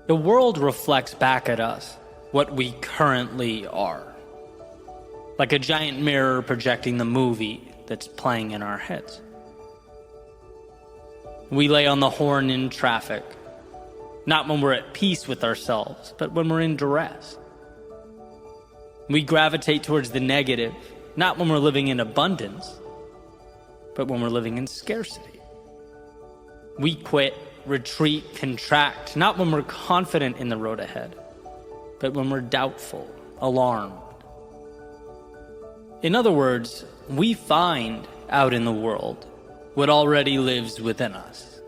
The world reflects back at us what we currently are, like a giant mirror projecting the movie that's playing in our heads. We lay on the horn in traffic, not when we're at peace with ourselves, but when we're in duress. We gravitate towards the negative, not when we're living in abundance, but when we're living in scarcity. We quit, retreat, contract, not when we're confident in the road ahead, but when we're doubtful, alarmed. In other words, we find out in the world what already lives within us.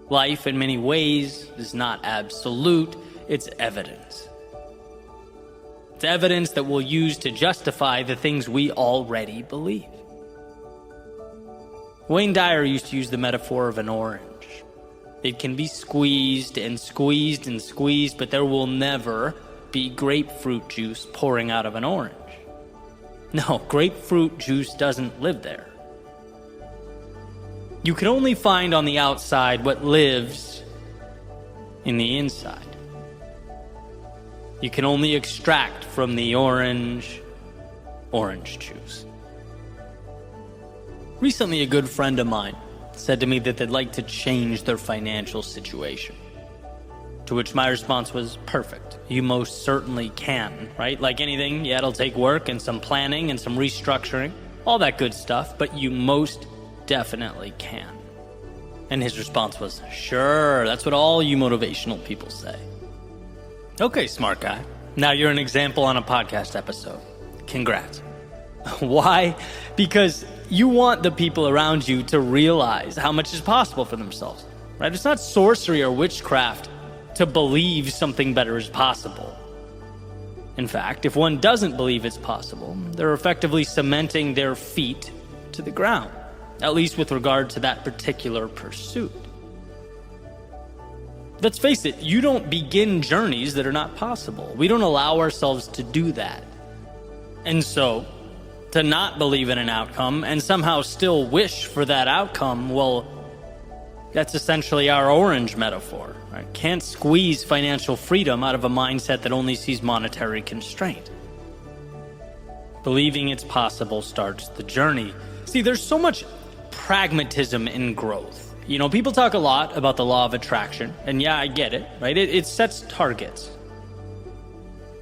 Life, in many ways, is not absolute, it's evidence. It's evidence that we'll use to justify the things we already believe. Wayne Dyer used to use the metaphor of an orange. It can be squeezed and squeezed and squeezed, but there will never be grapefruit juice pouring out of an orange. No, grapefruit juice doesn't live there. You can only find on the outside what lives in the inside. You can only extract from the orange juice. Recently, a good friend of mine said to me that they'd like to change their financial situation. To which my response was, perfect. You most certainly can, right? Like anything, yeah, it'll take work and some planning and some restructuring, all that good stuff, but you most definitely can. And his response was, sure, that's what all you motivational people say. Okay, smart guy. Now you're an example on a podcast episode. Congrats. Why? Because you want the people around you to realize how much is possible for themselves, right? It's not sorcery or witchcraft to believe something better is possible. In fact, if one doesn't believe it's possible, they're effectively cementing their feet to the ground, at least with regard to that particular pursuit. Let's face it, you don't begin journeys that are not possible. We don't allow ourselves to do that. And so, to not believe in an outcome and somehow still wish for that outcome, well, that's essentially our orange metaphor. Right? Can't squeeze financial freedom out of a mindset that only sees monetary constraint. Believing it's possible starts the journey. See, there's so much pragmatism in growth. You know, people talk a lot about the law of attraction, and yeah, I get it, right? It sets targets.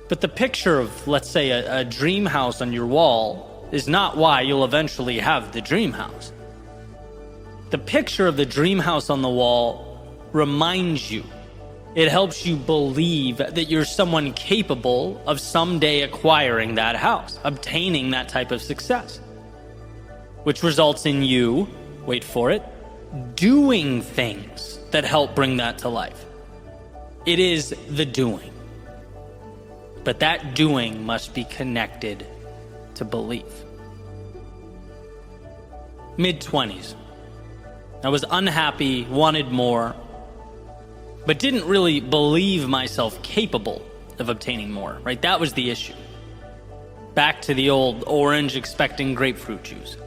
But the picture of, let's say, a dream house on your wall is not why you'll eventually have the dream house. The picture of the dream house on the wall reminds you. It helps you believe that you're someone capable of someday acquiring that house, obtaining that type of success, which results in you, wait for it, doing things that help bring that to life. It is the doing. But that doing must be connected to belief. Mid-20s. I was unhappy, wanted more, but didn't really believe myself capable of obtaining more, right? That was the issue. Back to the old orange expecting grapefruit juice.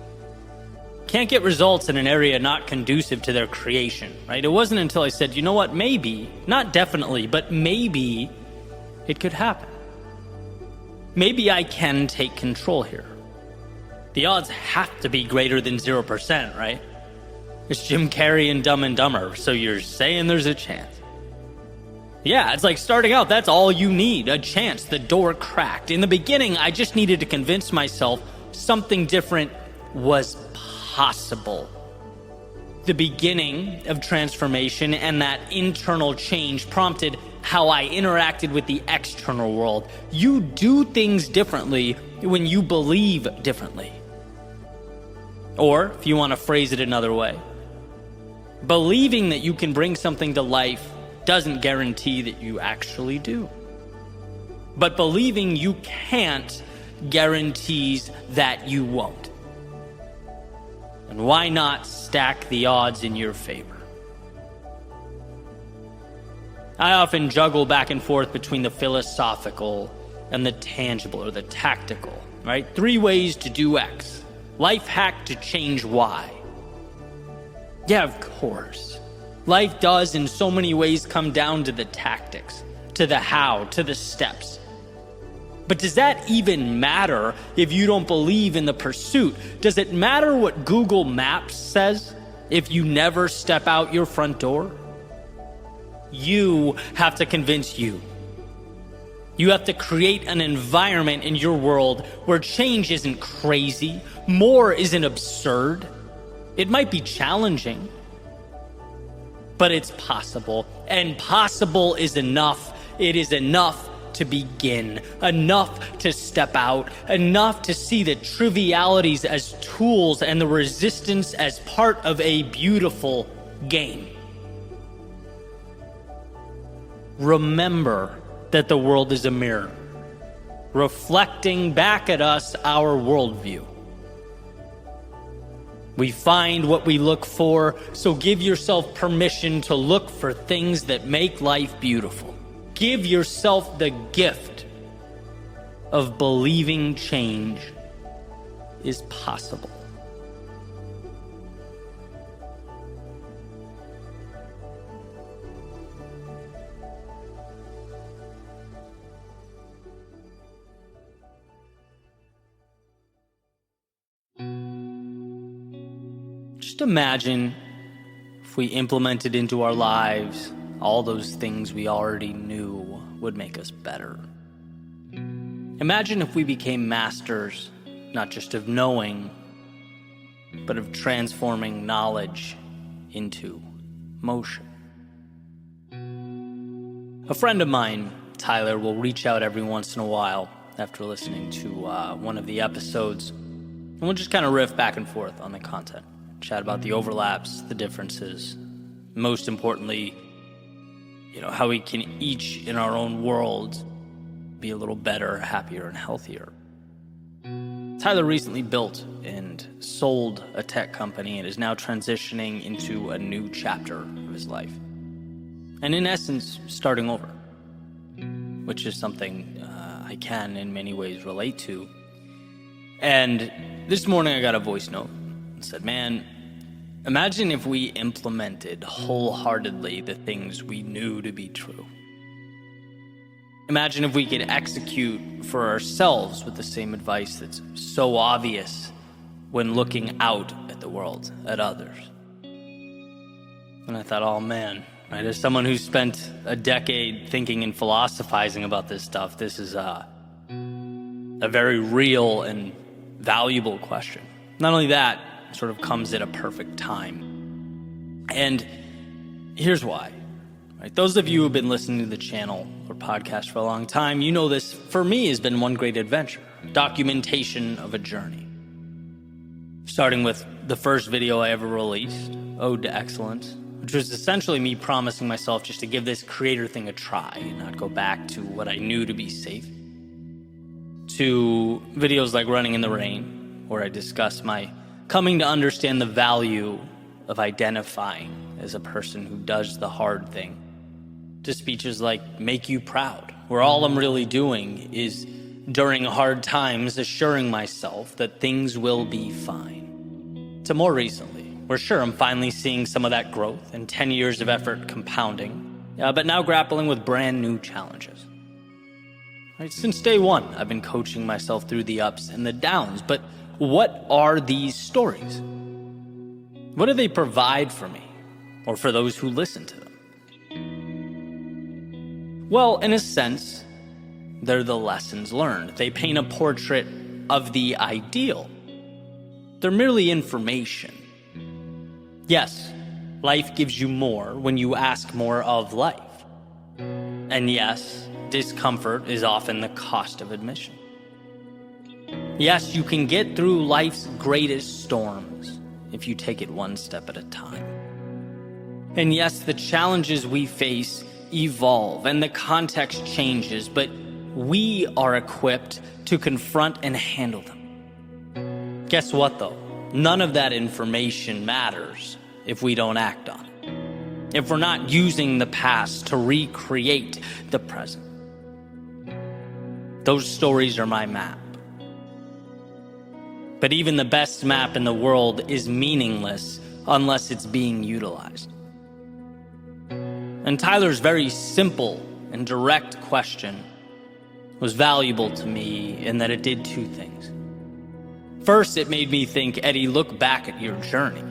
Can't get results in an area not conducive to their creation, right? It wasn't until I said, you know what, maybe, not definitely, but maybe it could happen. Maybe I can take control here. The odds have to be greater than 0%, right? It's Jim Carrey and Dumb and Dumber, so you're saying there's a chance. Yeah, it's like starting out, that's all you need, a chance, the door cracked. In the beginning, I just needed to convince myself something different was possible. The beginning of transformation and that internal change prompted how I interacted with the external world. You do things differently when you believe differently. Or, if you want to phrase it another way, believing that you can bring something to life doesn't guarantee that you actually do. But believing you can't guarantees that you won't. And why not stack the odds in your favor? I often juggle back and forth between the philosophical and the tangible or the tactical, right? 3 ways to do X. Life hack to change Y. Yeah, of course. Life does in so many ways come down to the tactics. to the how, to the steps. But does that even matter if you don't believe in the pursuit? Does it matter what Google Maps says if you never step out your front door? You have to convince you. You have to create an environment in your world where change isn't crazy, more isn't absurd. It might be challenging, but it's possible. And possible is enough. It is enough to begin, enough to step out, enough to see the trivialities as tools and the resistance as part of a beautiful game. Remember that the world is a mirror, reflecting back at us our worldview. We find what we look for, so give yourself permission to look for things that make life beautiful. Give yourself the gift of believing change is possible. Just imagine if we implemented into our lives all those things we already knew would make us better. Imagine if we became masters, not just of knowing, but of transforming knowledge into motion. A friend of mine, Tyler, will reach out every once in a while after listening to one of the episodes, and we'll just kind of riff back and forth on the content. Chat about the overlaps, the differences, most importantly, how we can each in our own world be a little better, happier, and healthier. Tyler recently built and sold a tech company and is now transitioning into a new chapter of his life. And in essence, starting over, which is something I can in many ways relate to. And this morning I got a voice note and said, man, imagine if we implemented wholeheartedly the things we knew to be true. Imagine if we could execute for ourselves with the same advice that's so obvious when looking out at the world, at others. And I thought, oh man, right? As someone who spent a decade thinking and philosophizing about this stuff, this is a very real and valuable question. Not only that, it sort of comes at a perfect time. And here's why. Right? Those of you who have been listening to the channel or podcast for a long time, you know this, for me, has been one great adventure, documentation of a journey. Starting with the first video I ever released, Ode to Excellence, which was essentially me promising myself just to give this creator thing a try and not go back to what I knew to be safe, to videos like Running in the Rain, where I discuss my coming to understand the value of identifying as a person who does the hard thing, to speeches like Make You Proud, where all I'm really doing is, during hard times, assuring myself that things will be fine. To more recently, where sure, I'm finally seeing some of that growth and 10 years of effort compounding, but now grappling with brand new challenges. Right, since day one, I've been coaching myself through the ups and the downs, but what are these stories? What do they provide for me, or for those who listen to them? Well, in a sense, they're the lessons learned. They paint a portrait of the ideal. They're merely information. Yes, life gives you more when you ask more of life. And yes, discomfort is often the cost of admission. Yes, you can get through life's greatest storms if you take it one step at a time. And yes, the challenges we face evolve and the context changes, but we are equipped to confront and handle them. Guess what though? None of that information matters if we don't act on it. If we're not using the past to recreate the present. Those stories are my map. But even the best map in the world is meaningless unless it's being utilized. And Tyler's very simple and direct question was valuable to me in that it did two things. First, it made me think, Eddie, look back at your journey.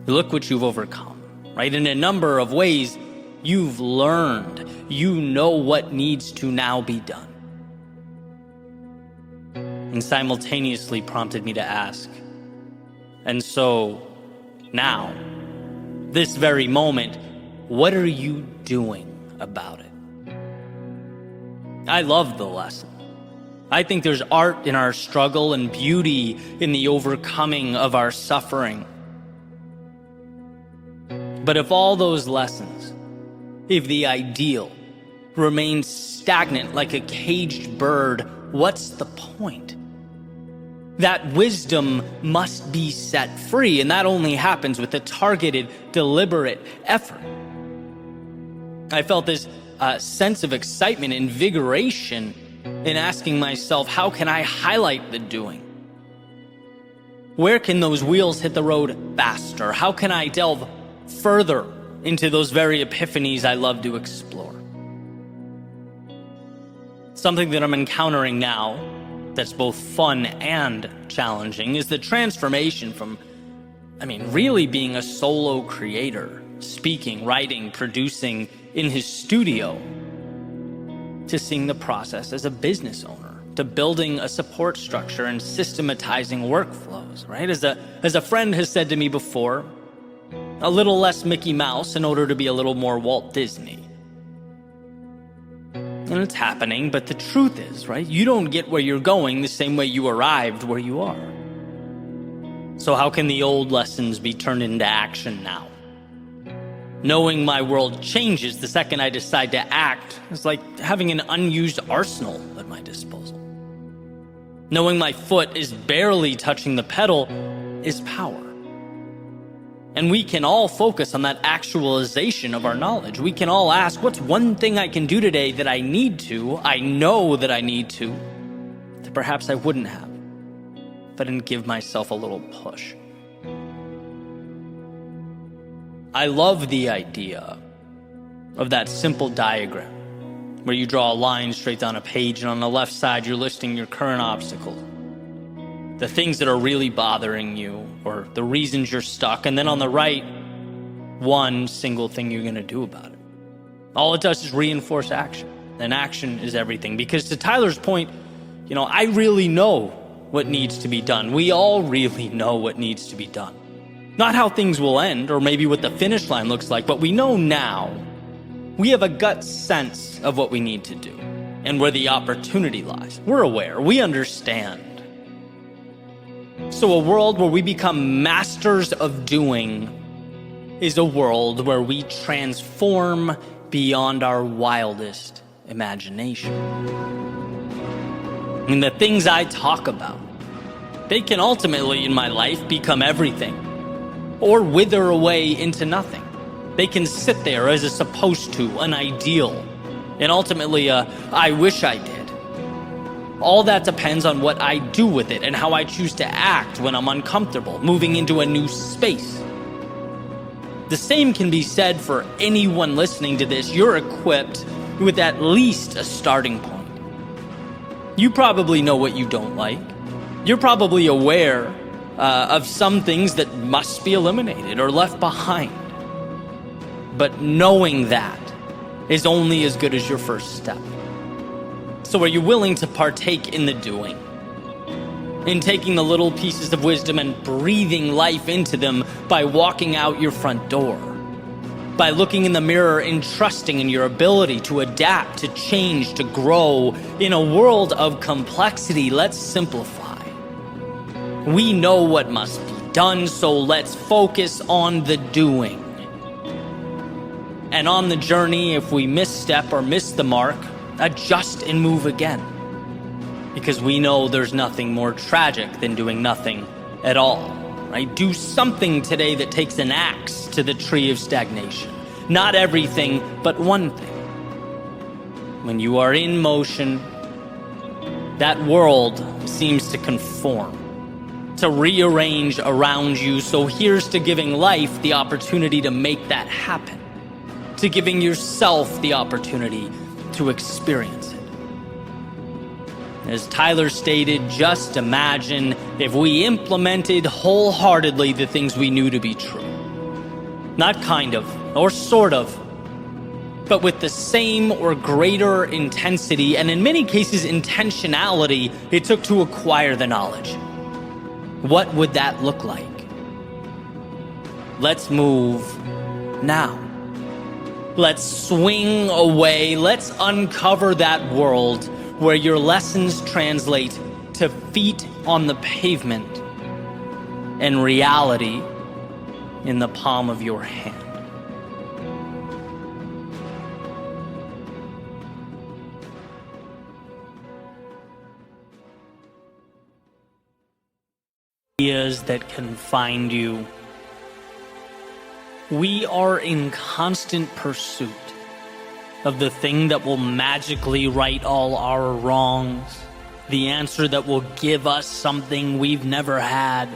Look what you've overcome, right? In a number of ways, you've learned. You know what needs to now be done. And simultaneously prompted me to ask, and so now, this very moment, what are you doing about it? I love the lesson. I think there's art in our struggle and beauty in the overcoming of our suffering. But if all those lessons, if the ideal remains stagnant like a caged bird, what's the point? That wisdom must be set free, and that only happens with a targeted, deliberate effort. I felt this sense of excitement, invigoration in asking myself, how can I highlight the doing? Where can those wheels hit the road faster? How can I delve further into those very epiphanies I love to explore? Something that I'm encountering now that's both fun and challenging is the transformation from, really being a solo creator, speaking, writing, producing in his studio, to seeing the process as a business owner, to building a support structure and systematizing workflows, right? As a friend has said to me before, a little less Mickey Mouse in order to be a little more Walt Disney. And it's happening, but the truth is, right? You don't get where you're going the same way you arrived where you are. So how can the old lessons be turned into action now? Knowing my world changes the second I decide to act is like having an unused arsenal at my disposal. Knowing my foot is barely touching the pedal is power. And we can all focus on that actualization of our knowledge. We can all ask, what's one thing I can do today that I know that I need to, that perhaps I wouldn't have, if I didn't give myself a little push. I love the idea of that simple diagram where you draw a line straight down a page, and on the left side you're listing your current obstacles, the things that are really bothering you, or the reasons you're stuck, and then on the right, one single thing you're going to do about it. All it does is reinforce action, and action is everything. Because to Tyler's point, I really know what needs to be done. We all really know what needs to be done. Not how things will end, or maybe what the finish line looks like, but we know now. We have a gut sense of what we need to do and where the opportunity lies. We're aware. We understand. So a world where we become masters of doing is a world where we transform beyond our wildest imagination. And the things I talk about, they can ultimately in my life become everything, or wither away into nothing. They can sit there as a supposed to, an ideal, and ultimately a I wish I did. All that depends on what I do with it and how I choose to act when I'm uncomfortable, moving into a new space. The same can be said for anyone listening to this. You're equipped with at least a starting point. You probably know what you don't like. You're probably aware of some things that must be eliminated or left behind. But knowing that is only as good as your first step. So are you willing to partake in the doing? In taking the little pieces of wisdom and breathing life into them by walking out your front door? By looking in the mirror and trusting in your ability to adapt, to change, to grow. In a world of complexity, let's simplify. We know what must be done, so let's focus on the doing. And on the journey, if we misstep or miss the mark, adjust and move again. Because we know there's nothing more tragic than doing nothing at all, right? Do something today that takes an axe to the tree of stagnation. Not everything, but one thing. When you are in motion, that world seems to conform, to rearrange around you. So here's to giving life the opportunity to make that happen, to giving yourself the opportunity to experience it. As Tyler stated, just imagine if we implemented wholeheartedly the things we knew to be true. Not kind of, or sort of, but with the same or greater intensity, and in many cases intentionality, it took to acquire the knowledge. What would that look like? Let's move now. Let's swing away. Let's uncover that world where your lessons translate to feet on the pavement and reality in the palm of your hand. Ideas that can find you. We are in constant pursuit of the thing that will magically right all our wrongs, the answer that will give us something we've never had.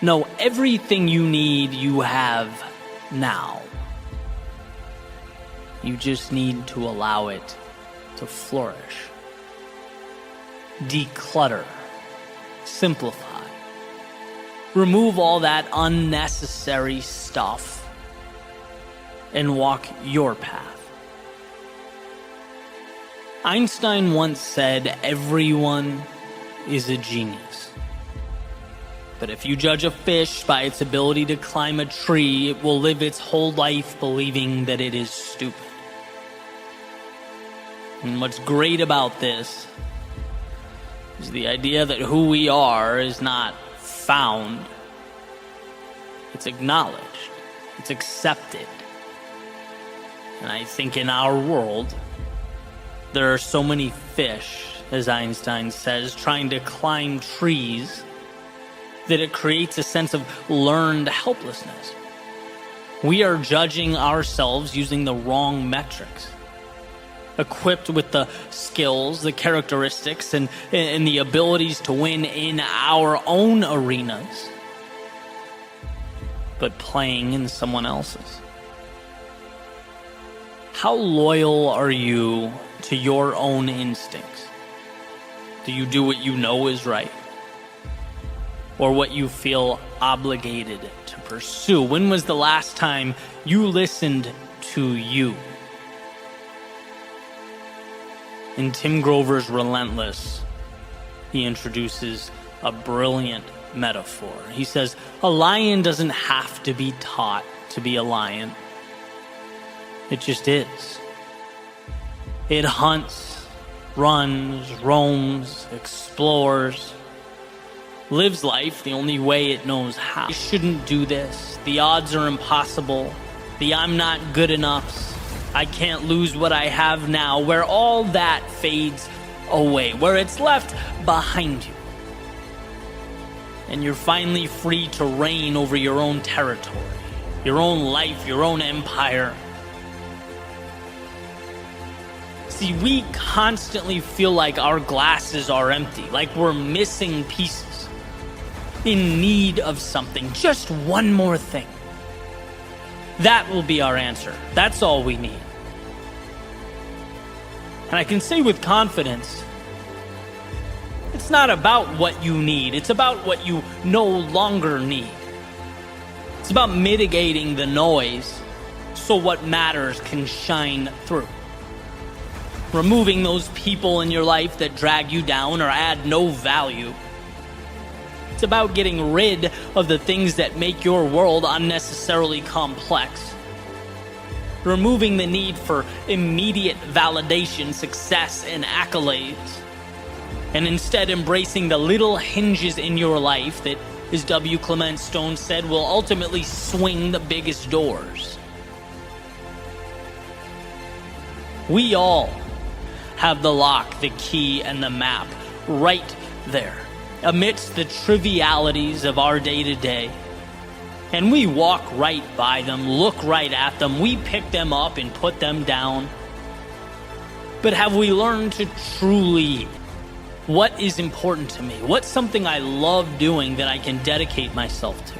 No, everything you need, you have now. You just need to allow it to flourish. Declutter. Simplify. Remove all that unnecessary stuff and walk your path. Einstein once said, "Everyone is a genius. But if you judge a fish by its ability to climb a tree, it will live its whole life believing that it is stupid." And what's great about this is the idea that who we are is not found. It's acknowledged. It's accepted. And I think in our world, there are so many fish, as Einstein says, trying to climb trees that it creates a sense of learned helplessness. We are judging ourselves using the wrong metrics. Equipped with the skills, the characteristics, and the abilities to win in our own arenas, but playing in someone else's. How loyal are you to your own instincts? Do you do what you know is right? Or what you feel obligated to pursue? When was the last time you listened to you? In Tim Grover's Relentless, he introduces a brilliant metaphor. He says, a lion doesn't have to be taught to be a lion. It just is. It hunts, runs, roams, explores, lives life the only way it knows how. I shouldn't do this. The odds are impossible. The I'm not good enough. I can't lose what I have now, where all that fades away, where it's left behind you. And you're finally free to reign over your own territory, your own life, your own empire. See, we constantly feel like our glasses are empty, like we're missing pieces, in need of something, just one more thing. That will be our answer. That's all we need. And I can say with confidence, it's not about what you need. It's about what you no longer need. It's about mitigating the noise so what matters can shine through. Removing those people in your life that drag you down or add no value. It's about getting rid of the things that make your world unnecessarily complex. Removing the need for immediate validation, success, and accolades. And instead embracing the little hinges in your life that, as W. Clement Stone said, will ultimately swing the biggest doors. We all have the lock, the key, and the map right there, amidst the trivialities of our day-to-day. And we walk right by them, look right at them, we pick them up and put them down. But have we learned to truly, what is important to me? What's something I love doing that I can dedicate myself to?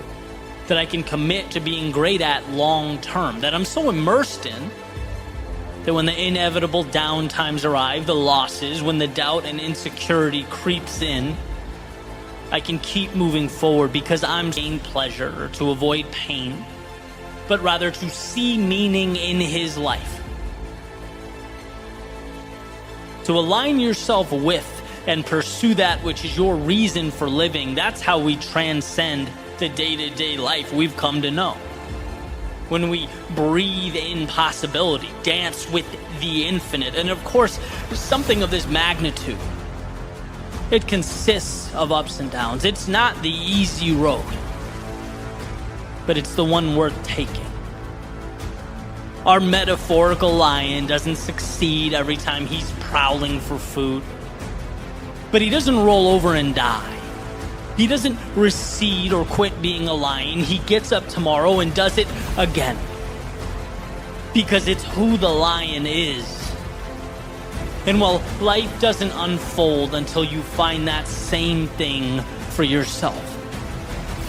That I can commit to being great at long term? That I'm so immersed in That when the inevitable down times arrive, the losses, when the doubt and insecurity creeps in, I can keep moving forward because I'm gaining pleasure to avoid pain, but rather to see meaning in his life. To align yourself with and pursue that which is your reason for living, that's how we transcend the day-to-day life we've come to know. When we breathe in possibility, dance with the infinite, and of course, something of this magnitude. It consists of ups and downs. It's not the easy road, but it's the one worth taking. Our metaphorical lion doesn't succeed every time he's prowling for food, but he doesn't roll over and die. He doesn't recede or quit being a lion. He gets up tomorrow and does it again. Because it's who the lion is. And while life doesn't unfold until you find that same thing for yourself.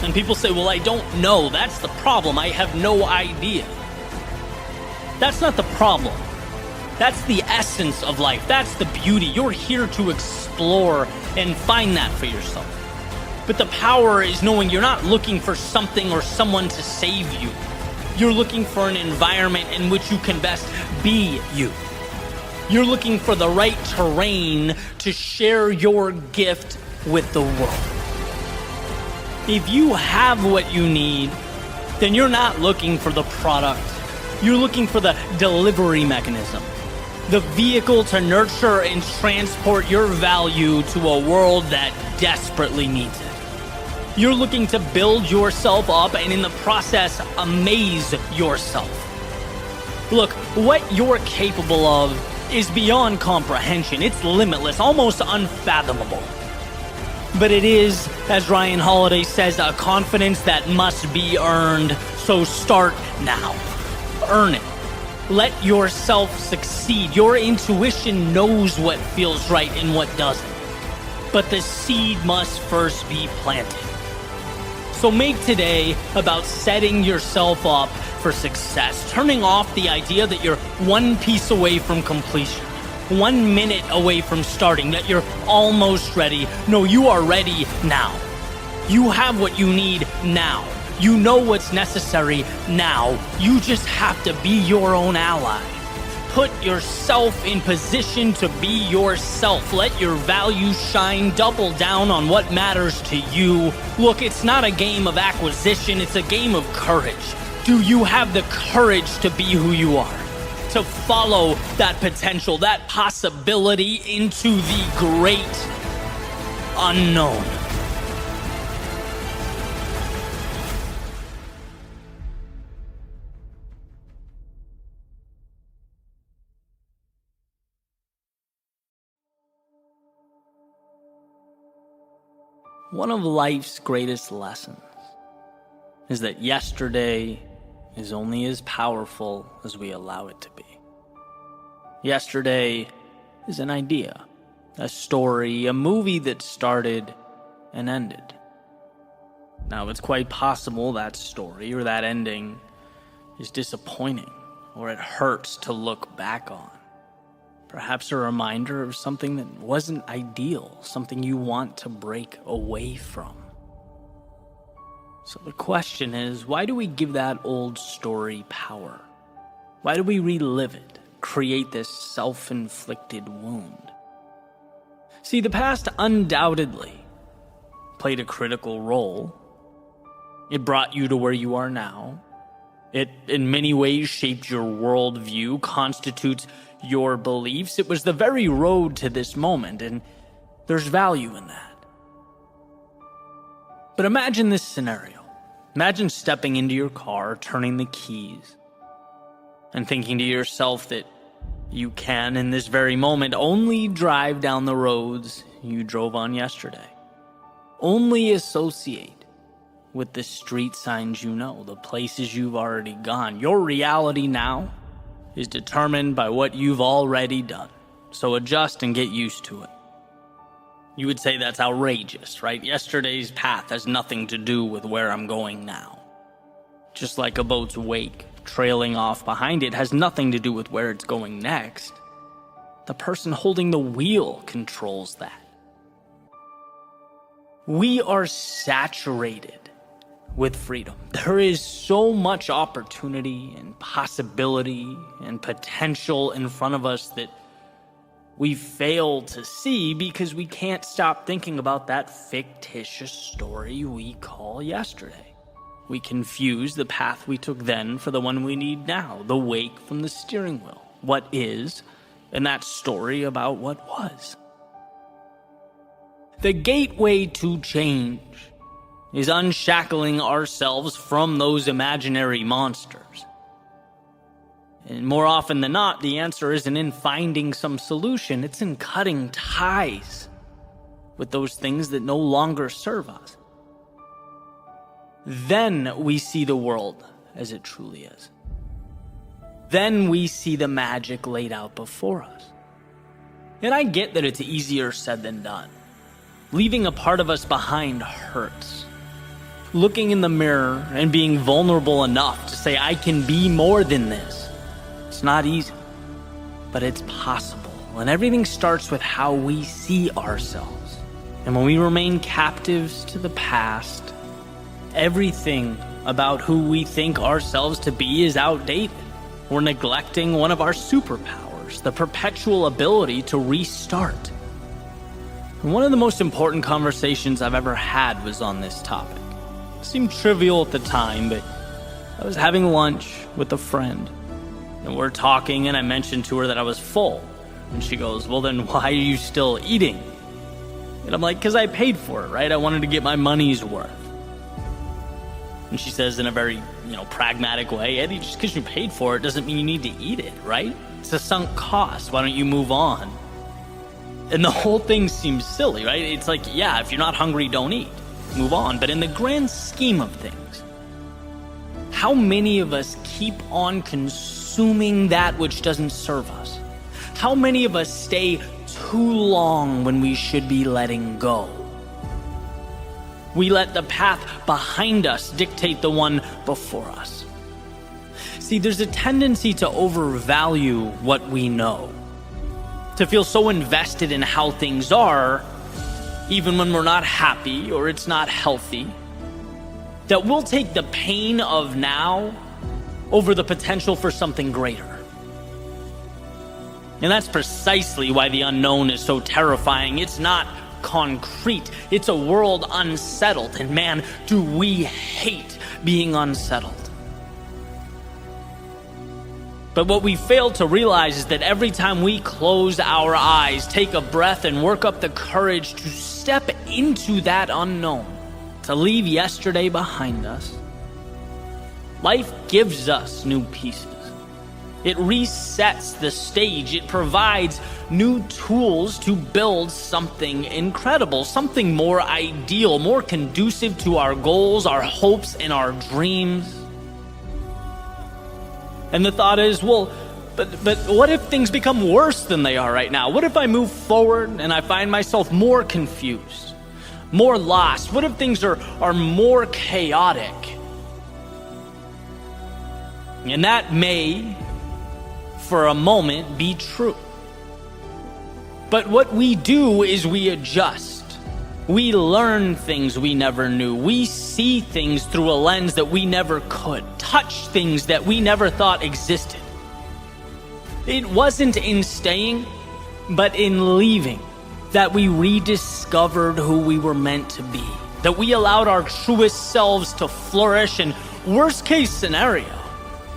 And people say, well, I don't know. That's the problem. I have no idea. That's not the problem. That's the essence of life. That's the beauty. You're here to explore and find that for yourself. But the power is knowing you're not looking for something or someone to save you. You're looking for an environment in which you can best be you. You're looking for the right terrain to share your gift with the world. If you have what you need, then you're not looking for the product. You're looking for the delivery mechanism, the vehicle to nurture and transport your value to a world that desperately needs it. You're looking to build yourself up and in the process, amaze yourself. Look, what you're capable of is beyond comprehension. It's limitless, almost unfathomable. But it is, as Ryan Holiday says, a confidence that must be earned. So start now. Earn it. Let yourself succeed. Your intuition knows what feels right and what doesn't. But the seed must first be planted. So make today about setting yourself up for success, turning off the idea that you're one piece away from completion, 1 minute away from starting, that you're almost ready. No, you are ready now. You have what you need now. You know what's necessary now. You just have to be your own ally. Put yourself in position to be yourself. Let your value shine. Double down on what matters to you. Look, it's not a game of acquisition. It's a game of courage. Do you have the courage to be who you are? To follow that potential, that possibility into the great unknown. One of life's greatest lessons is that yesterday is only as powerful as we allow it to be. Yesterday is an idea, a story, a movie that started and ended. Now, it's quite possible that story or that ending is disappointing, or it hurts to look back on. Perhaps a reminder of something that wasn't ideal, something you want to break away from. So the question is, why do we give that old story power? Why do we relive it, create this self-inflicted wound? See, the past undoubtedly played a critical role. It brought you to where you are now. It, in many ways, shaped your worldview, constitutes your beliefs. It was the very road to this moment, and there's value in that. But imagine this scenario. Imagine stepping into your car, turning the keys, and thinking to yourself that you can, in this very moment, only drive down the roads you drove on yesterday. Only associate with the street signs you know, the places you've already gone. Your reality now is determined by what you've already done. So adjust and get used to it. You would say that's outrageous, right? Yesterday's path has nothing to do with where I'm going now. Just like a boat's wake trailing off behind it has nothing to do with where it's going next. The person holding the wheel controls that. We are saturated with freedom. There is so much opportunity and possibility and potential in front of us that we fail to see because we can't stop thinking about that fictitious story we call yesterday. We confuse the path we took then for the one we need now, the wake from the steering wheel, what is, and that story about what was. The gateway to change is unshackling ourselves from those imaginary monsters. And more often than not, the answer isn't in finding some solution, it's in cutting ties with those things that no longer serve us. Then we see the world as it truly is. Then we see the magic laid out before us. And I get that it's easier said than done. Leaving a part of us behind hurts. Looking in the mirror and being vulnerable enough to say, I can be more than this. It's not easy, but it's possible. And everything starts with how we see ourselves. And when we remain captives to the past, everything about who we think ourselves to be is outdated. We're neglecting one of our superpowers, the perpetual ability to restart. And one of the most important conversations I've ever had was on this topic. It seemed trivial at the time, but I was having lunch with a friend, and we're talking, and I mentioned to her that I was full. And she goes, well, then why are you still eating? And I'm like, because I paid for it, right? I wanted to get my money's worth. And she says in a very, pragmatic way, Eddie, just because you paid for it doesn't mean you need to eat it, right? It's a sunk cost. Why don't you move on? And the whole thing seems silly, right? It's like, yeah, if you're not hungry, don't eat. Move on. But in the grand scheme of things, how many of us keep on consuming that which doesn't serve us? How many of us stay too long when we should be letting go? We let the path behind us dictate the one before us. See, there's a tendency to overvalue what we know, to feel so invested in how things are, even when we're not happy or it's not healthy, that we'll take the pain of now over the potential for something greater. And that's precisely why the unknown is so terrifying. It's not concrete. It's a world unsettled. And man, do we hate being unsettled. But what we fail to realize is that every time we close our eyes, take a breath, and work up the courage to step into that unknown, to leave yesterday behind us, life gives us new pieces. It resets the stage. It provides new tools to build something incredible, something more ideal, more conducive to our goals, our hopes, and our dreams. And the thought is, well, but what if things become worse than they are right now? What if I move forward and I find myself more confused, more lost? What if things are more chaotic? And that may, for a moment, be true. But what we do is we adjust. We learn things we never knew. We see things through a lens that we never could. Touch things that we never thought existed. It wasn't in staying, but in leaving, that we rediscovered who we were meant to be. That we allowed our truest selves to flourish. And worst case scenario,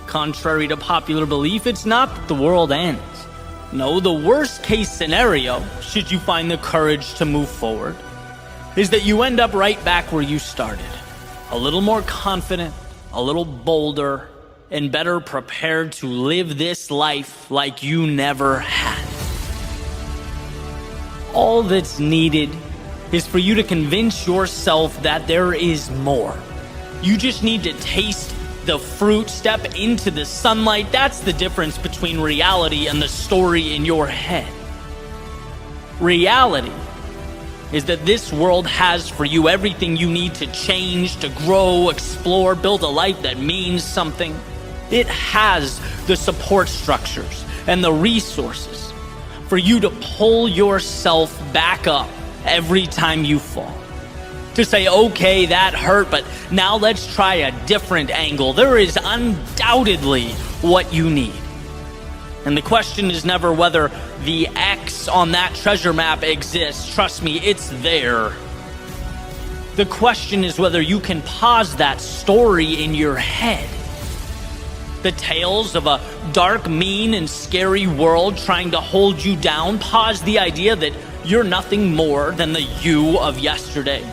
contrary to popular belief, it's not that the world ends. No, the worst case scenario, should you find the courage to move forward, is that you end up right back where you started. A little more confident, a little bolder, and better prepared to live this life like you never had. All that's needed is for you to convince yourself that there is more. You just need to taste the fruit, step into the sunlight. That's the difference between reality and the story in your head. Reality is that this world has for you everything you need to change, to grow, explore, build a life that means something. it has the support structures and the resources for you to pull yourself back up every time you fall. To say, okay, that hurt, but now let's try a different angle. There is undoubtedly what you need. And the question is never whether the X on that treasure map exists. Trust me, it's there. The question is whether you can pause that story in your head. The tales of a dark, mean, and scary world trying to hold you down. Pause the idea that you're nothing more than the you of yesterday.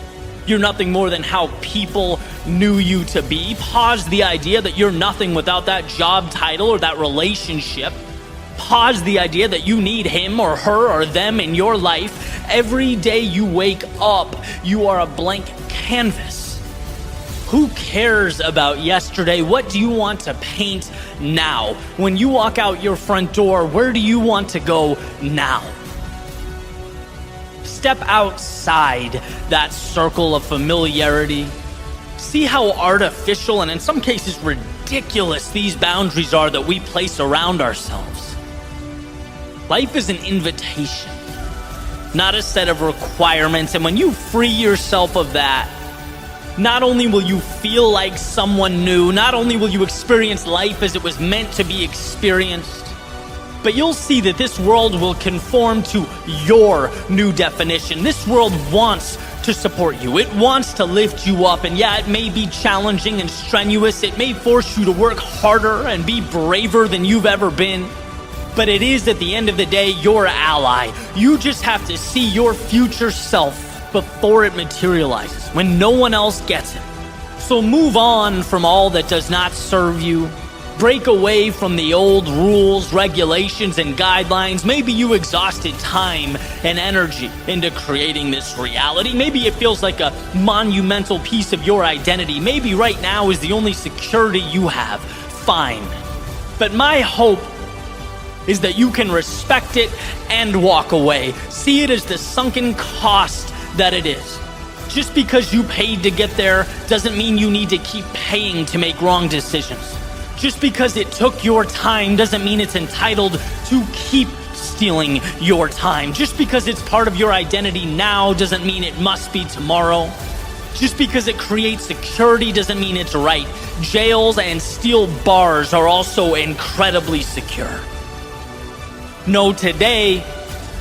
You're nothing more than how people knew you to be. Pause the idea that you're nothing without that job title or that relationship. Pause the idea that you need him or her or them in your life. Every day you wake up, you are a blank canvas. Who cares about yesterday? What do you want to paint now? When you walk out your front door, where do you want to go now? Step outside that circle of familiarity. See how artificial and in some cases ridiculous these boundaries are that we place around ourselves. Life is an invitation, not a set of requirements. And when you free yourself of that, not only will you feel like someone new, not only will you experience life as it was meant to be experienced, but you'll see that this world will conform to your new definition. This world wants to support you. It wants to lift you up. And yeah, it may be challenging and strenuous. It may force you to work harder and be braver than you've ever been. But it is, at the end of the day, your ally. You just have to see your future self before it materializes, when no one else gets it. So move on from all that does not serve you. Break away from the old rules, regulations, and guidelines. Maybe you exhausted time and energy into creating this reality. Maybe it feels like a monumental piece of your identity. Maybe right now is the only security you have. Fine. But my hope is that you can respect it and walk away. See it as the sunken cost that it is. Just because you paid to get there doesn't mean you need to keep paying to make wrong decisions. Just because it took your time doesn't mean it's entitled to keep stealing your time. Just because it's part of your identity now doesn't mean it must be tomorrow. Just because it creates security doesn't mean it's right. Jails and steel bars are also incredibly secure. No, today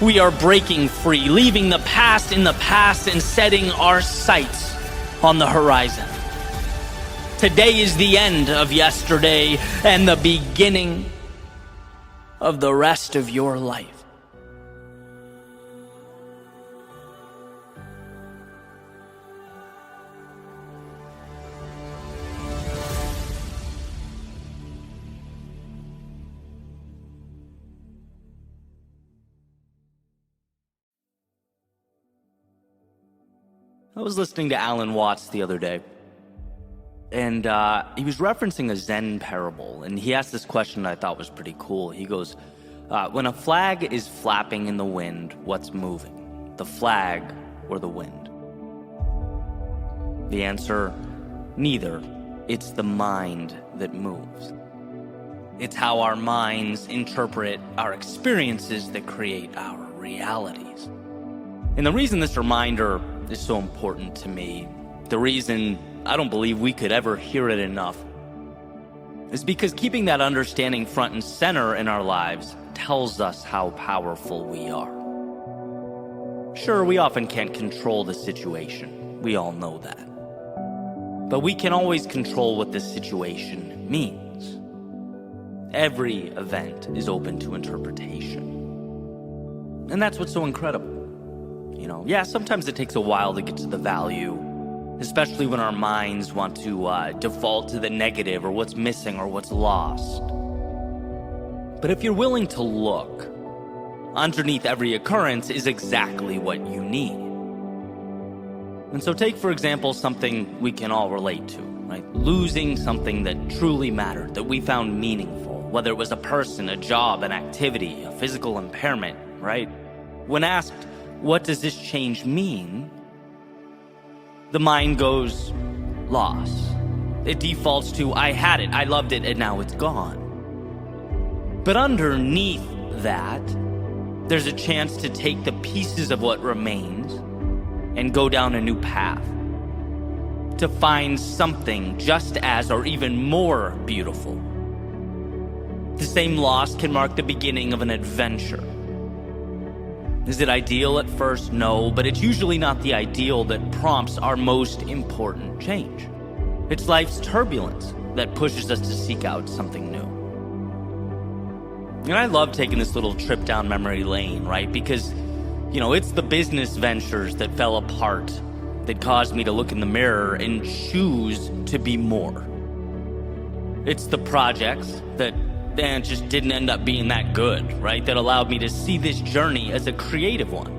we are breaking free, leaving the past in the past and setting our sights on the horizon. Today is the end of yesterday and the beginning of the rest of your life. I was listening to Alan Watts the other day. And he was referencing a Zen parable, and he asked this question that I thought was pretty cool. He goes, when a flag is flapping in the wind, what's moving? The flag or the wind? The answer, neither. It's the mind that moves. It's how our minds interpret our experiences that create our realities. And the reason this reminder is so important to me, the reason I don't believe we could ever hear it enough, is because keeping that understanding front and center in our lives tells us how powerful we are. Sure, we often can't control the situation. We all know that. But we can always control what this situation means. Every event is open to interpretation. And that's what's so incredible. Yeah, sometimes it takes a while to get to the value, especially when our minds want to default to the negative or what's missing or what's lost. But if you're willing to look, underneath every occurrence is exactly what you need. And so take, for example, something we can all relate to, right? Losing something that truly mattered, that we found meaningful, whether it was a person, a job, an activity, a physical impairment, right? When asked, what does this change mean? The mind goes, loss, It defaults to, I had it, I loved it, and now it's gone. But underneath that, there's a chance to take the pieces of what remains and go down a new path, to find something just as or even more beautiful. The same loss can mark the beginning of an adventure. Is it ideal at first? No, but it's usually not the ideal that prompts our most important change. It's life's turbulence that pushes us to seek out something new. And I love taking this little trip down memory lane, right? Because, it's the business ventures that fell apart that caused me to look in the mirror and choose to be more. It's the projects that just didn't end up being that good, right? That allowed me to see this journey as a creative one.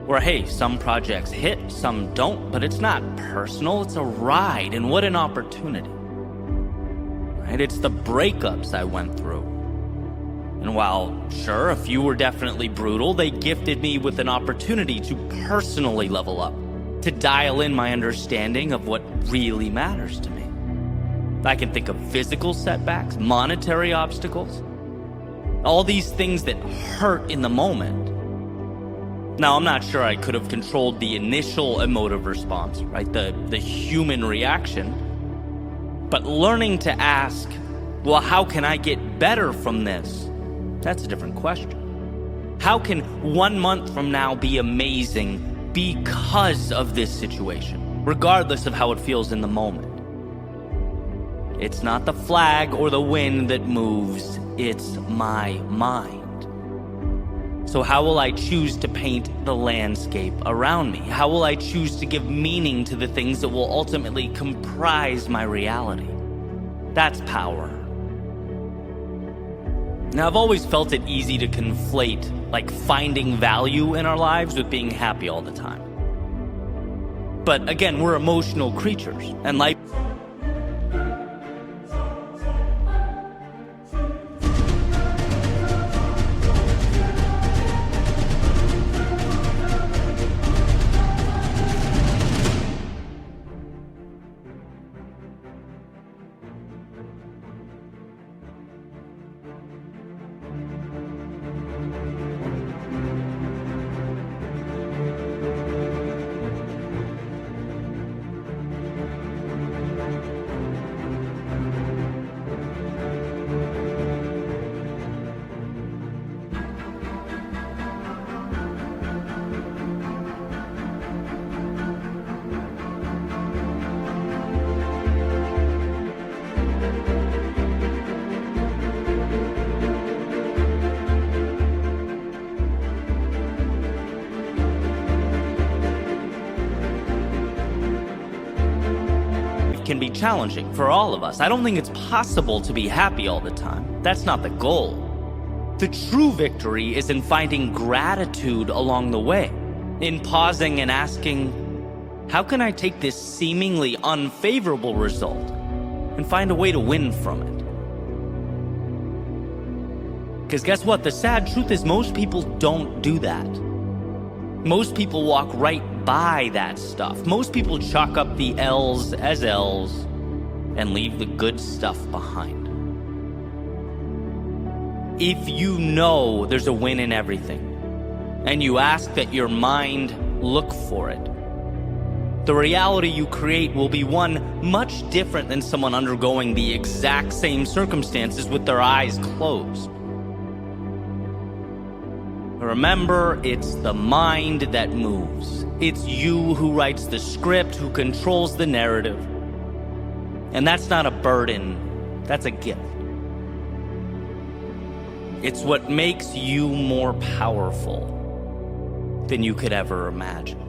Where, hey, some projects hit, some don't, but it's not personal, it's a ride, and what an opportunity. Right? It's the breakups I went through. And while, sure, a few were definitely brutal, they gifted me with an opportunity to personally level up, to dial in my understanding of what really matters to me. I can think of physical setbacks, monetary obstacles, all these things that hurt in the moment. Now, I'm not sure I could have controlled the initial emotive response, right? The human reaction. But learning to ask, well, how can I get better from this? That's a different question. How can 1 month from now be amazing because of this situation, regardless of how it feels in the moment? It's not the flag or the wind that moves, it's my mind. So how will I choose to paint the landscape around me? How will I choose to give meaning to the things that will ultimately comprise my reality? That's power. Now, I've always felt it easy to conflate, finding value in our lives with being happy all the time. But again, we're emotional creatures, and life... can be challenging for all of us. I don't think it's possible to be happy all the time. That's not the goal. The true victory is in finding gratitude along the way, in pausing and asking, how can I take this seemingly unfavorable result and find a way to win from it? Because guess what? The sad truth is most people don't do that. Most people walk right by that stuff. Most people chalk up the L's as L's and leave the good stuff behind. If you know there's a win in everything, and you ask that your mind look for it, the reality you create will be one much different than someone undergoing the exact same circumstances with their eyes closed. Remember, it's the mind that moves. It's you who writes the script, who controls the narrative. And that's not a burden, that's a gift. It's what makes you more powerful than you could ever imagine.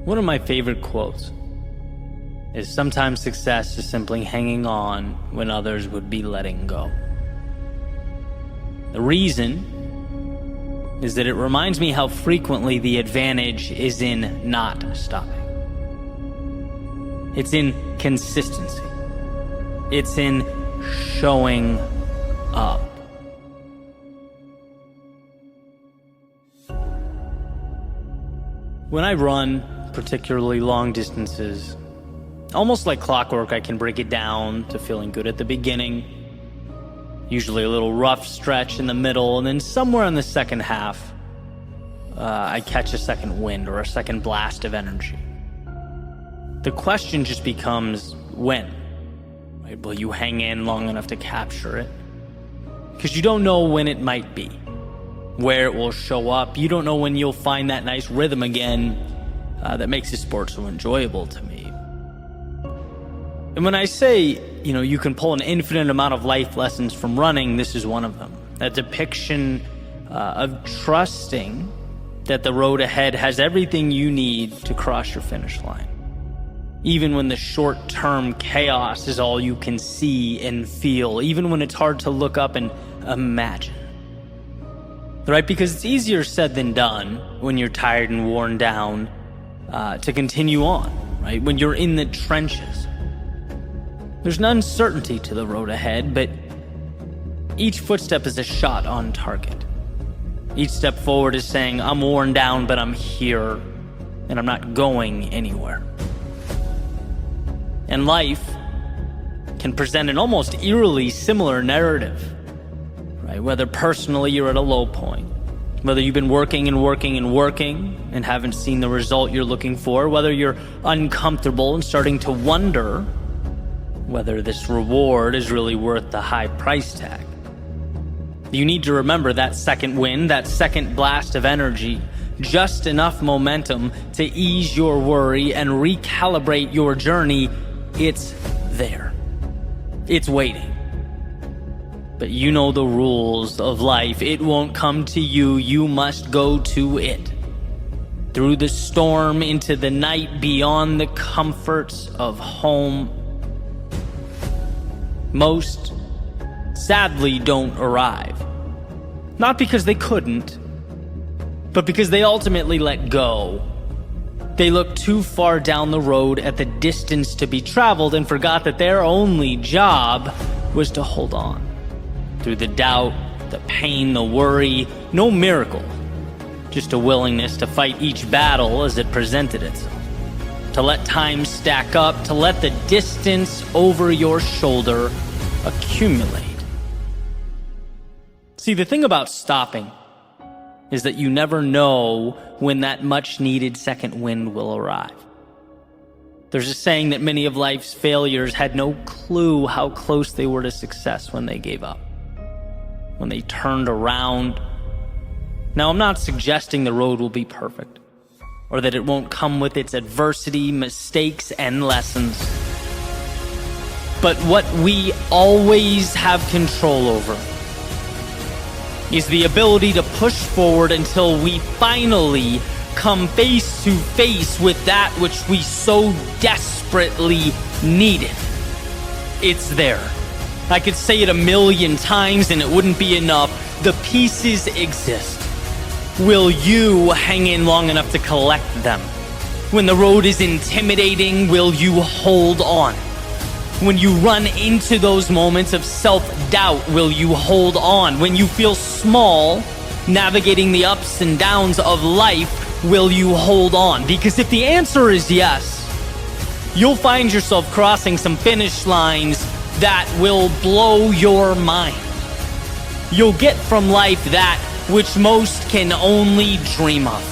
One of my favorite quotes is, sometimes success is simply hanging on when others would be letting go. The reason is that it reminds me how frequently the advantage is in not stopping. It's in consistency. It's in showing up. When I run, particularly long distances, almost like clockwork, I can break it down to feeling good at the beginning, usually a little rough stretch in the middle, and then somewhere in the second half, I catch a second wind or a second blast of energy. The question just becomes when, right? Will you hang in long enough to capture it? Because you don't know when it might be, where it will show up. You don't know when you'll find that nice rhythm again that makes the sport so enjoyable to me. And when I say, you can pull an infinite amount of life lessons from running, this is one of them. A depiction of trusting that the road ahead has everything you need to cross your finish line. Even when the short-term chaos is all you can see and feel, even when it's hard to look up and imagine. Right? Because it's easier said than done when you're tired and worn down to continue on, right? When you're in the trenches. There's an uncertainty to the road ahead, but each footstep is a shot on target. Each step forward is saying, I'm worn down, but I'm here, and I'm not going anywhere. And life can present an almost eerily similar narrative, right? Whether personally you're at a low point, whether you've been working and haven't seen the result you're looking for, whether you're uncomfortable and starting to wonder whether this reward is really worth the high price tag. You need to remember that second wind, that second blast of energy, just enough momentum to ease your worry and recalibrate your journey. It's there. It's waiting. But you know the rules of life. It won't come to you. You must go to it. Through the storm, into the night, beyond the comforts of home. Most, sadly, don't arrive. Not because they couldn't, but because they ultimately let go. They looked too far down the road at the distance to be traveled and forgot that their only job was to hold on. Through the doubt, the pain, the worry, no miracle. Just a willingness to fight each battle as it presented itself. To let time stack up, to let the distance over your shoulder accumulate. See, the thing about stopping is that you never know when that much-needed second wind will arrive. There's a saying that many of life's failures had no clue how close they were to success when they gave up, when they turned around. Now, I'm not suggesting the road will be perfect, or that it won't come with its adversity, mistakes, and lessons. But what we always have control over is the ability to push forward until we finally come face to face with that which we so desperately needed. It's there. I could say it 1,000,000 times and it wouldn't be enough. The pieces exist. Will you hang in long enough to collect them? When the road is intimidating, will you hold on? When you run into those moments of self-doubt, will you hold on? When you feel small, navigating the ups and downs of life, will you hold on? Because if the answer is yes, you'll find yourself crossing some finish lines that will blow your mind. You'll get from life that which most can only dream of.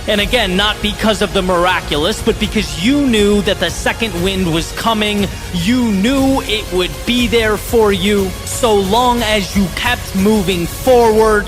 And again, not because of the miraculous, but because you knew that the second wind was coming. You knew it would be there for you so long as you kept moving forward.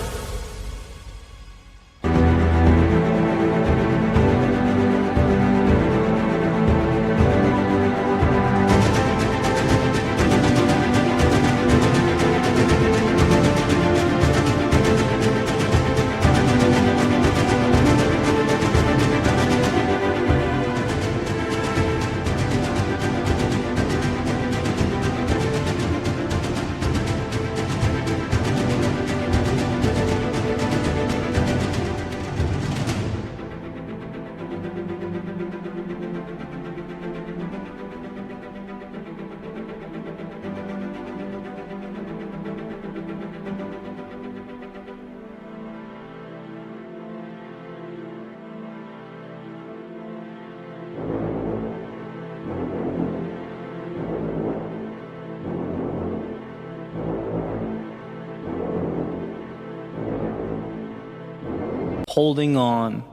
holding on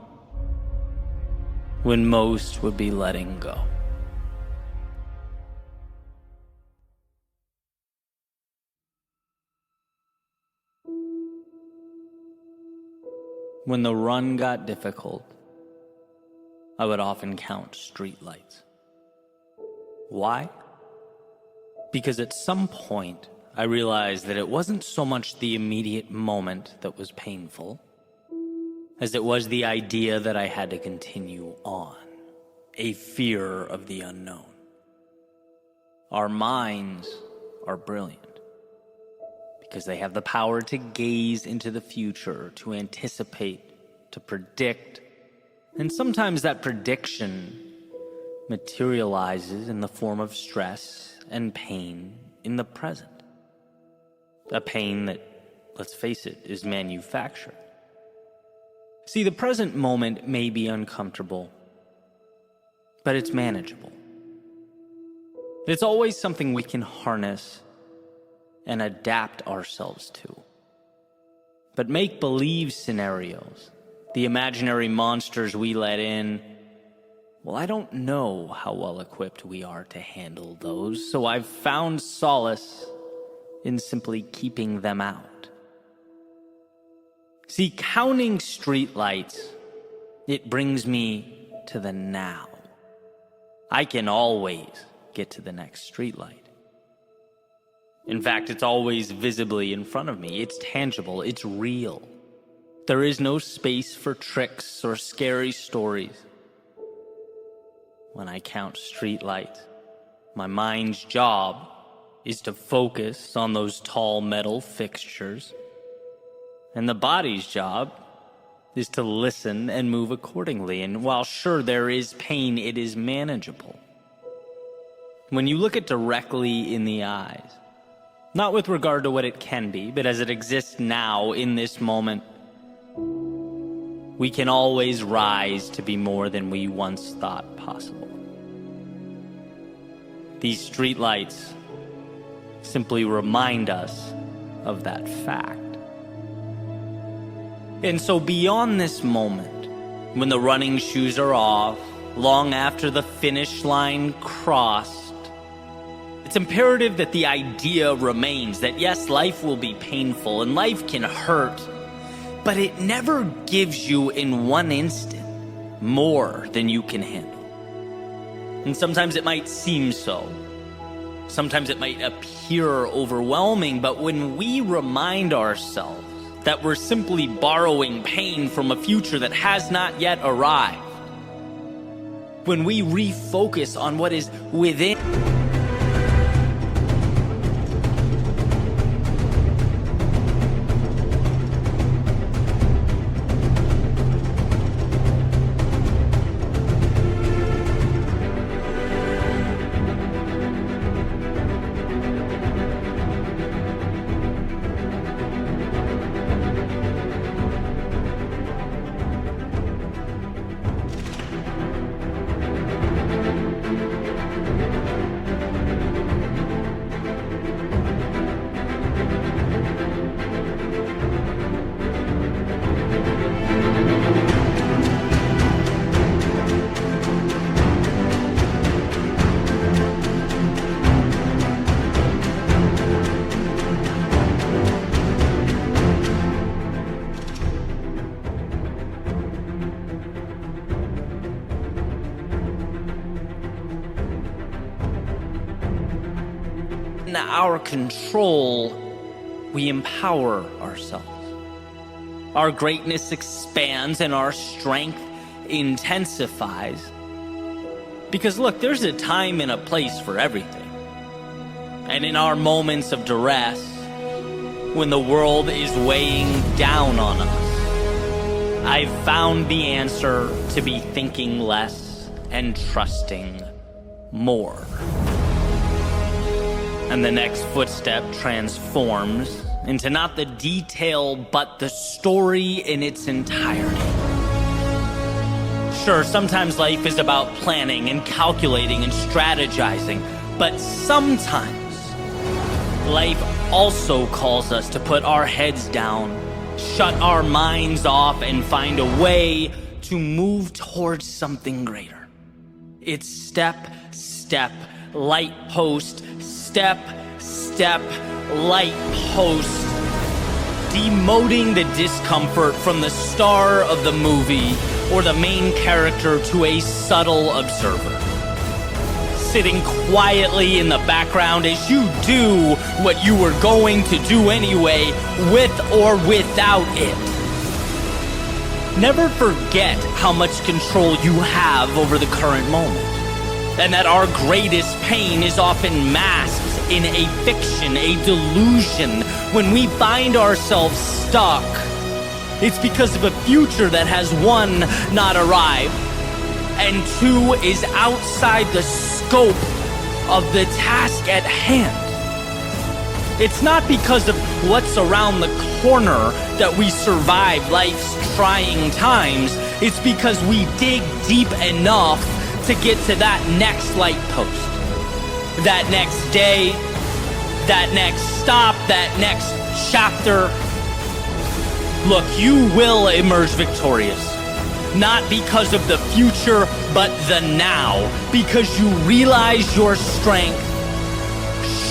when most would be letting go. When the run got difficult, I would often count streetlights. Why? Because at some point, I realized that it wasn't so much the immediate moment that was painful, as it was the idea that I had to continue on, a fear of the unknown. Our minds are brilliant because they have the power to gaze into the future, to anticipate, to predict, and sometimes that prediction materializes in the form of stress and pain in the present. A pain that, let's face it, is manufactured. See, the present moment may be uncomfortable, but it's manageable. It's always something we can harness and adapt ourselves to. But make-believe scenarios, the imaginary monsters we let in, well, I don't know how well equipped we are to handle those, so I've found solace in simply keeping them out. See, counting streetlights, it brings me to the now. I can always get to the next streetlight. In fact, it's always visibly in front of me. It's tangible. It's real. There is no space for tricks or scary stories. When I count streetlights, my mind's job is to focus on those tall metal fixtures, and the body's job is to listen and move accordingly. And while sure there is pain, it is manageable. When you look it directly in the eyes, not with regard to what it can be, but as it exists now in this moment, we can always rise to be more than we once thought possible. These streetlights simply remind us of that fact. And so beyond this moment, when the running shoes are off, long after the finish line crossed, it's imperative that the idea remains that yes, life will be painful and life can hurt, but it never gives you in one instant more than you can handle. And sometimes it might seem so. Sometimes it might appear overwhelming, but when we remind ourselves that we're simply borrowing pain from a future that has not yet arrived, when we refocus on what is within, our control, we empower ourselves. Our greatness expands and our strength intensifies. Because look, there's a time and a place for everything. And in our moments of duress, when the world is weighing down on us, I've found the answer to be thinking less and trusting more. And the next footstep transforms into not the detail, but the story in its entirety. Sure, sometimes life is about planning and calculating and strategizing, but sometimes life also calls us to put our heads down, shut our minds off, and find a way to move towards something greater. It's step, step, light post, step, step, light post. Demoting the discomfort from the star of the movie or the main character to a subtle observer. Sitting quietly in the background as you do what you were going to do anyway, with or without it. Never forget how much control you have over the current moment, and that our greatest pain is often masked in a fiction, a delusion. When we find ourselves stuck, it's because of a future that has, 1, not arrived, and 2, is outside the scope of the task at hand. It's not because of what's around the corner that we survive life's trying times. It's because we dig deep enough to get to that next light post, that next day, that next stop, that next chapter. Look, you will emerge victorious. Not because of the future, but the now. Because you realize your strength,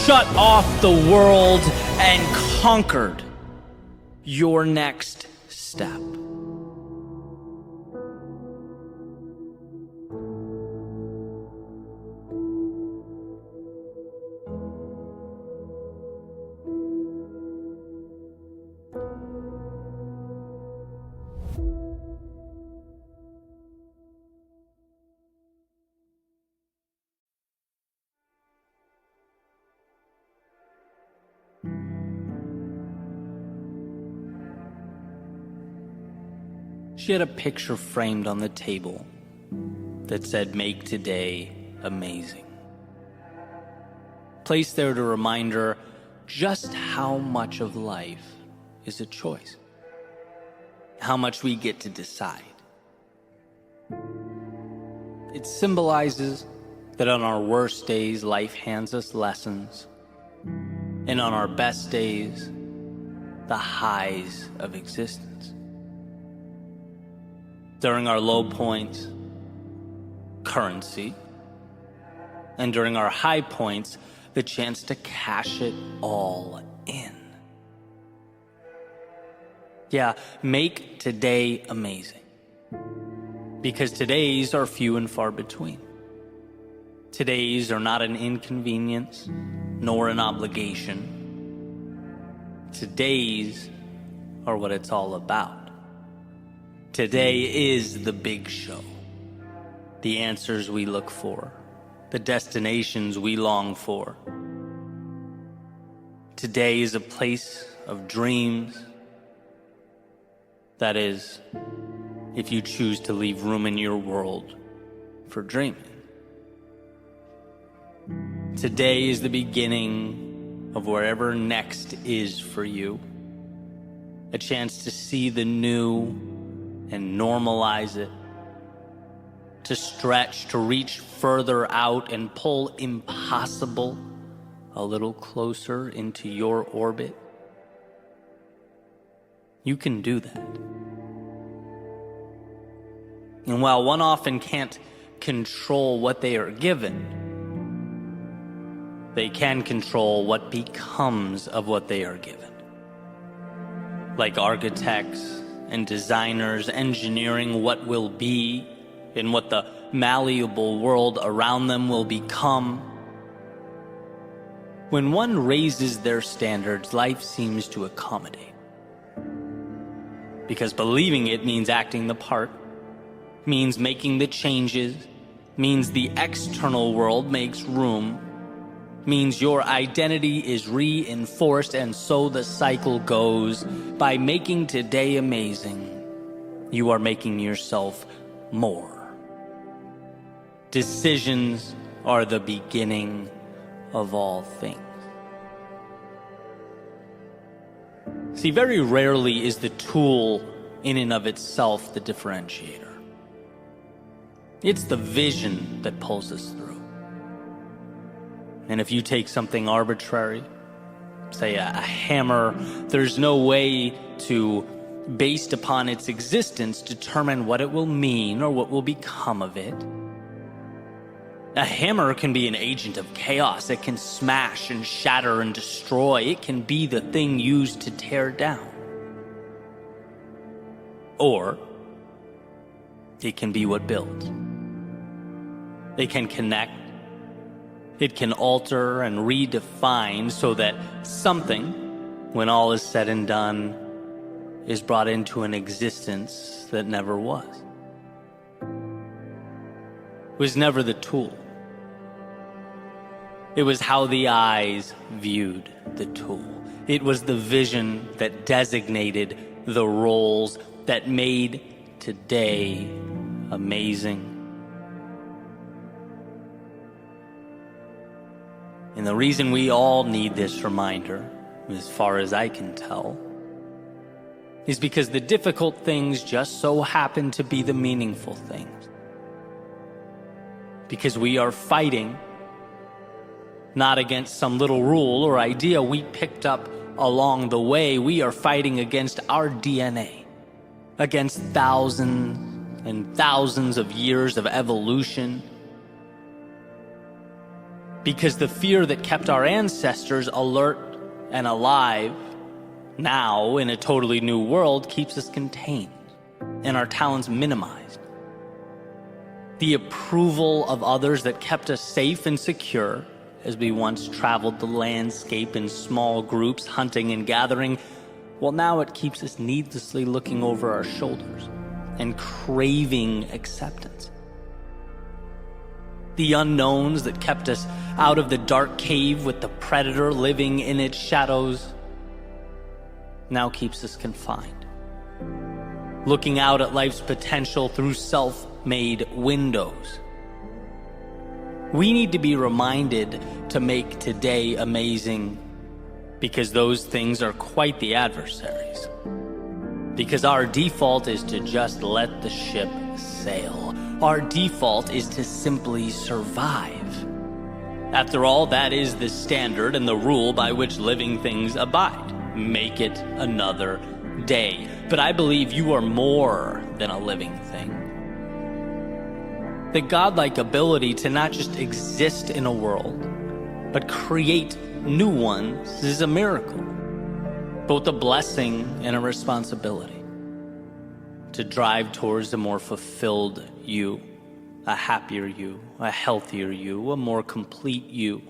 shut off the world, and conquered your next step. She had a picture framed on the table that said, "Make today amazing." Placed there to remind her just how much of life is a choice. How much we get to decide. It symbolizes that on our worst days, life hands us lessons. And on our best days, the highs of existence. During our low points, currency. And during our high points, the chance to cash it all in. Yeah, make today amazing. Because today's are few and far between. Today's are not an inconvenience, nor an obligation. Today's are what it's all about. Today is the big show. The answers we look for. The destinations we long for. Today is a place of dreams. That is, if you choose to leave room in your world for dreaming. Today is the beginning of wherever next is for you. A chance to see the new and normalize it. To stretch, to reach further out and pull impossible a little closer into your orbit. You can do that. And while one often can't control what they are given, they can control what becomes of what they are given. Like architects and designers engineering what will be and what the malleable world around them will become. When one raises their standards, life seems to accommodate. Because believing it means acting the part, means making the changes, means the external world makes room, means your identity is reinforced, and so the cycle goes. By making today amazing, you are making yourself more. Decisions are the beginning of all things. See, very rarely is the tool in and of itself the differentiator. It's the vision that pulls us through. And if you take something arbitrary, say a hammer, there's no way to based upon its existence, determine what it will mean or what will become of it. A hammer can be an agent of chaos. It can smash and shatter and destroy. It can be the thing used to tear down. Or it can be what builds. It can connect. It can alter and redefine so that something, when all is said and done, is brought into an existence that never was. It was never the tool. It was how the eyes viewed the tool. It was the vision that designated the roles that made today amazing. And the reason we all need this reminder, as far as I can tell, is because the difficult things just so happen to be the meaningful things. Because we are fighting not against some little rule or idea we picked up along the way. We are fighting against our DNA, against thousands and thousands of years of evolution. Because the fear that kept our ancestors alert and alive now in a totally new world keeps us contained and our talents minimized. The approval of others that kept us safe and secure as we once traveled the landscape in small groups, hunting and gathering, well, now it keeps us needlessly looking over our shoulders and craving acceptance. The unknowns that kept us out of the dark cave with the predator living in its shadows now keeps us confined, looking out at life's potential through self-made windows. We need to be reminded to make today amazing, because those things are quite the adversaries. Because our default is to just let the ship sail. Our default is to simply survive. After all, that is the standard and the rule by which living things abide. Make it another day. But I believe you are more than a living thing. The godlike ability to not just exist in a world, but create new ones is a miracle, both a blessing and a responsibility. To drive towards a more fulfilled you, a happier you, a healthier you, a more complete you.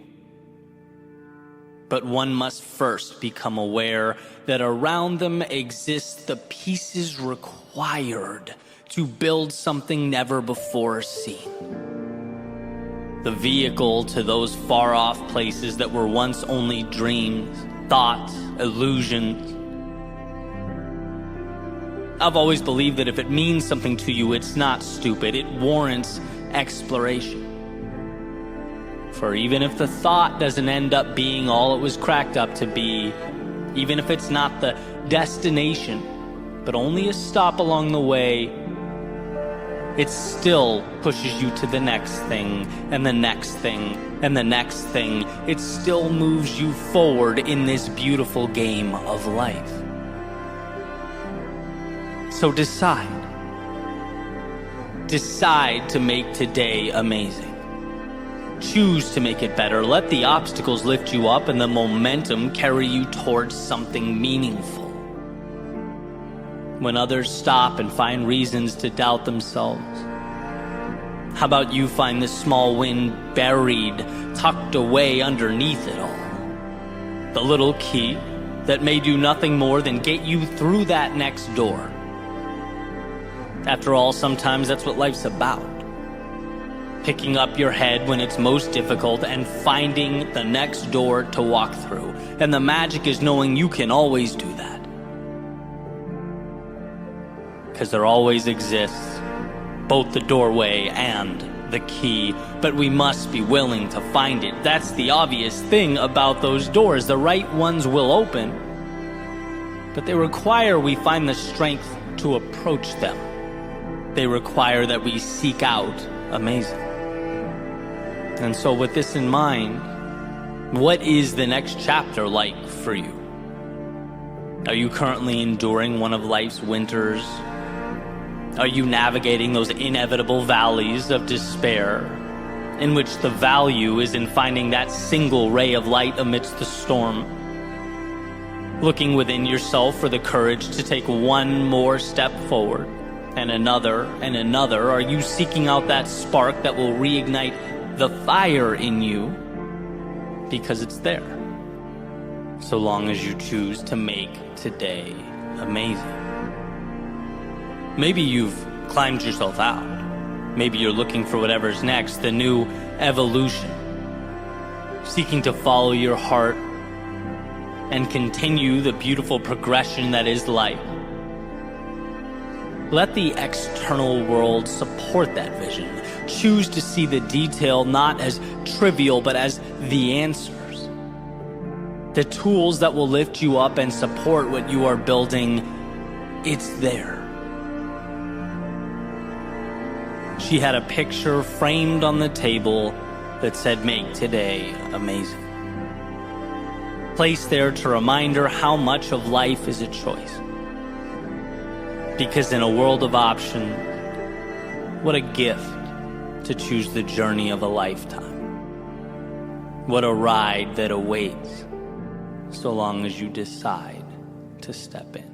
But one must first become aware that around them exist the pieces required to build something never before seen. The vehicle to those far-off places that were once only dreams, thoughts, illusions. I've always believed that if it means something to you, it's not stupid. It warrants exploration. For even if the thought doesn't end up being all it was cracked up to be, even if it's not the destination, but only a stop along the way, it still pushes you to the next thing, and the next thing, and the next thing. It still moves you forward in this beautiful game of life. So decide. Decide to make today amazing. Choose to make it better. Let the obstacles lift you up and the momentum carry you towards something meaningful. When others stop and find reasons to doubt themselves, how about you find this small win buried, tucked away underneath it all? The little key that may do nothing more than get you through that next door. After all, sometimes that's what life's about. Picking up your head when it's most difficult and finding the next door to walk through. And the magic is knowing you can always do that. Because there always exists both the doorway and the key, but we must be willing to find it. That's the obvious thing about those doors. The right ones will open, but they require we find the strength to approach them. They require that we seek out amazing. And so with this in mind, what is the next chapter like for you? Are you currently enduring one of life's winters? Are you navigating those inevitable valleys of despair, in which the value is in finding that single ray of light amidst the storm? Looking within yourself for the courage to take one more step forward, and another, are you seeking out that spark that will reignite the fire in you? Because it's there, so long as you choose to make today amazing. Maybe you've climbed yourself out. Maybe you're looking for whatever's next, the new evolution, seeking to follow your heart and continue the beautiful progression that is life. Let the external world support that vision. Choose to see the detail not as trivial, but as the answers. The tools that will lift you up and support what you are building, it's there. She had a picture framed on the table that said, "Make today amazing." Placed there to remind her how much of life is a choice. Because in a world of options, what a gift to choose the journey of a lifetime. What a ride that awaits, so long as you decide to step in.